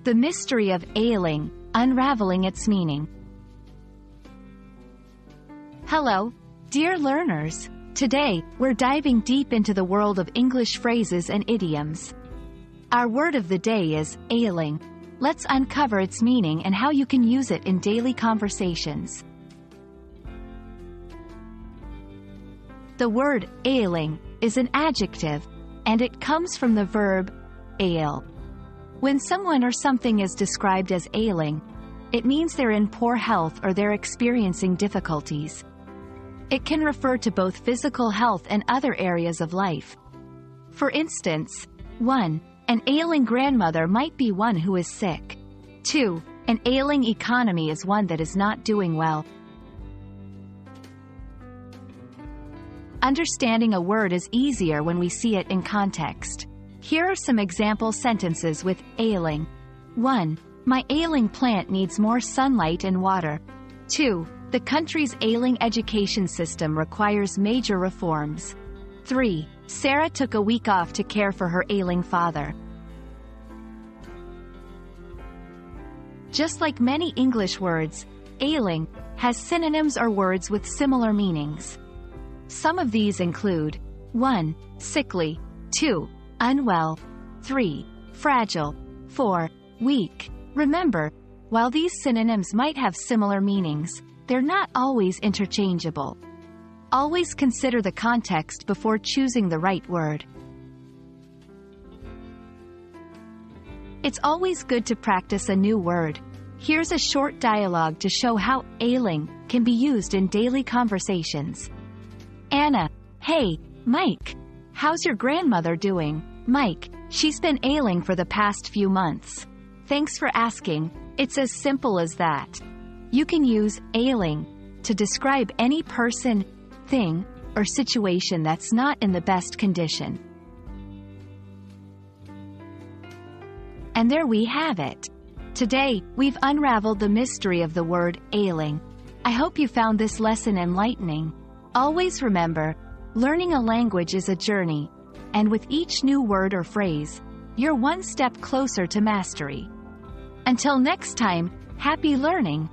The mystery of ailing, unraveling its meaning. Hello, dear learners. Today, we're diving deep into the world of English phrases and idioms. Our word of the day is ailing. Let's uncover its meaning and how you can use it in daily conversations. The word ailing is an adjective, and it comes from the verb ail. When someone or something is described as ailing, it means they're in poor health or they're experiencing difficulties. It can refer to both physical health and other areas of life. For instance, 1. An ailing grandmother might be one who is sick. 2. An ailing economy is one that is not doing well. Understanding a word is easier when we see it in context. Here are some example sentences with ailing. 1. My ailing plant needs more sunlight and water. 2. The country's ailing education system requires major reforms. 3. Sarah took a week off to care for her ailing father. Just like many English words, ailing has synonyms or words with similar meanings. Some of these include 1. Sickly. 2. Unwell. 3. Fragile. 4. Weak. Remember, while these synonyms might have similar meanings, they're not always interchangeable. Always consider the context before choosing the right word. It's always good to practice a new word. Here's a short dialogue to show how ailing can be used in daily conversations. Anna: Hey, Mike. How's your grandmother doing? Mike: She's been ailing for the past few months. Thanks for asking. It's as simple as that. You can use ailing to describe any person, thing, or situation that's not in the best condition. And there we have it. Today, we've unraveled the mystery of the word ailing. I hope you found this lesson enlightening. Always remember, learning a language is a journey, and with each new word or phrase, you're one step closer to mastery. Until next time, happy learning!